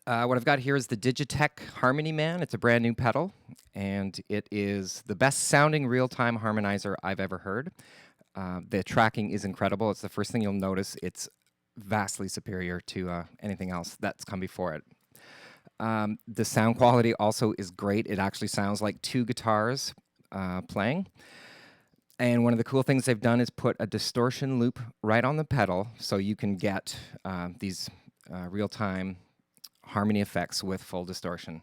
What I've got here is the DigiTech HarmonyMan. It's a brand new pedal, and it is the best sounding real-time harmonizer I've ever heard. The tracking is incredible. It's the first thing you'll notice. It's vastly superior to anything else that's come before it. The sound quality also is great. It actually sounds like two guitars playing. And one of the cool things they've done is put a distortion loop right on the pedal, so you can get these real-time harmony effects with full distortion.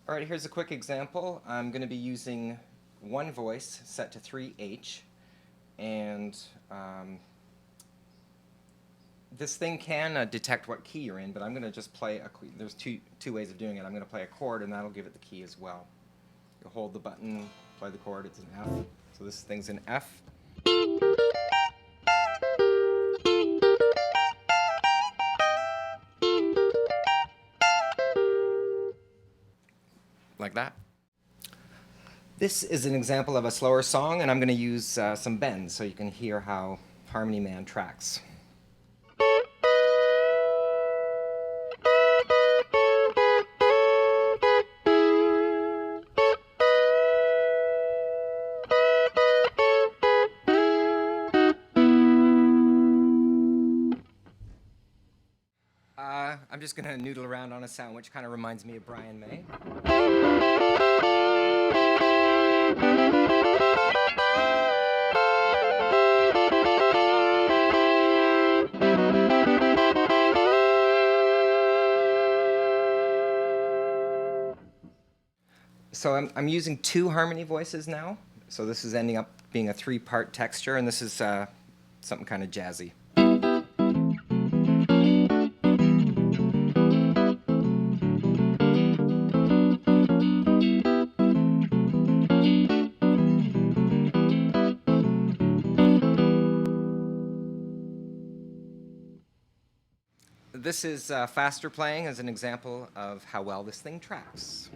All right, here's a quick example. I'm going to be using one voice set to 3H, and this thing can detect what key you're in, but I'm going to just play a key. There's two ways of doing it. I'm going to play a chord, and that'll give it the key as well. You hold the button, play the chord, it's an F. So this thing's in F. Like that. This is an example of a slower song, and I'm going to use some bends so you can hear how HarmonyMan tracks. I'm just going to noodle around on a sound which kind of reminds me of Brian May. So I'm using two harmony voices now. So this is ending up being a three-part texture, and this is something kind of jazzy. This is faster playing as an example of how well this thing tracks.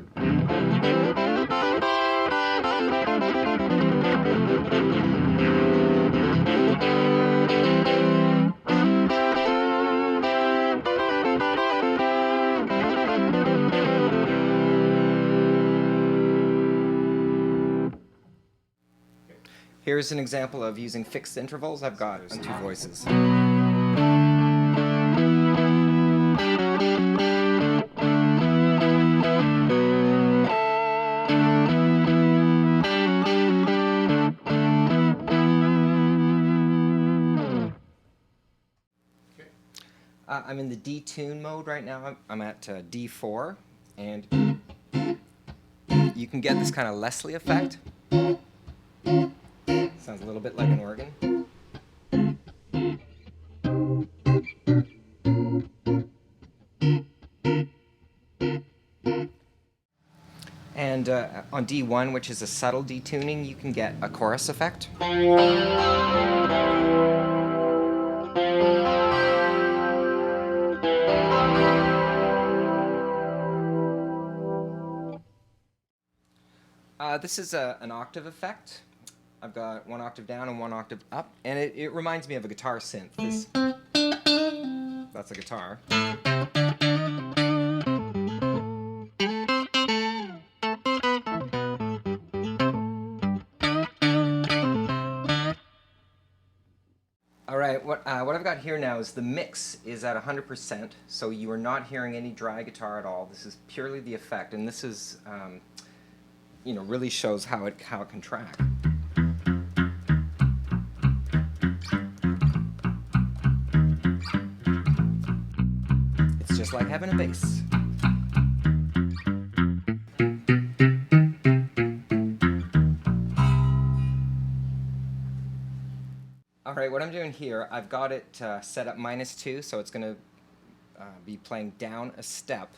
Here's an example of using fixed intervals. I've got on two voices. I'm in the D-tune mode right now. I'm at D4, and you can get this kind of Leslie effect. Sounds a little bit like an organ. And on D1, which is a subtle detuning, you can get a chorus effect. This is an octave effect. I've got one octave down and one octave up, and it reminds me of a guitar synth. That's a guitar. All right, what I've got here now is the mix is at 100%, so you are not hearing any dry guitar at all. This is purely the effect, and this is, really shows how it can track. It's just like having a bass. All right, what I'm doing here, I've got it set up -2, so it's going to be playing down a step.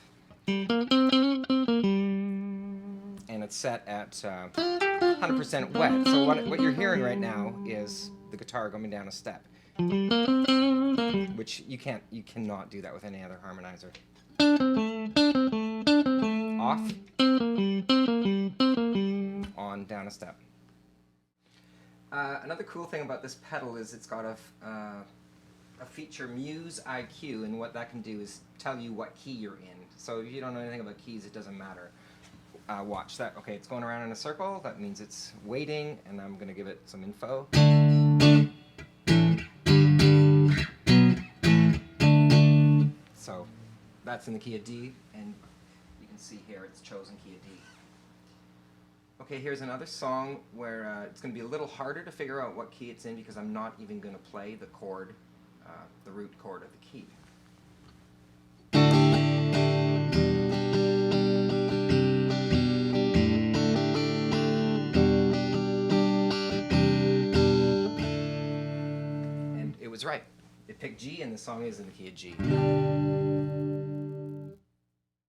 And it's set at 100% wet. So what you're hearing right now is the guitar going down a step, which you cannot do that with any other harmonizer. Off, on, down a step. Another cool thing about this pedal is it's got a a feature, Muse IQ, and what that can do is tell you what key you're in. So if you don't know anything about keys, it doesn't matter. Watch that. Okay, it's going around in a circle. That means it's waiting, and I'm going to give it some info. So that's in the key of D, and you can see here it's chosen key of D. Okay, here's another song where it's going to be a little harder to figure out what key it's in because I'm not even going to play the chord, the root chord of the key. And it was right. It picked G, and the song is in the key of G.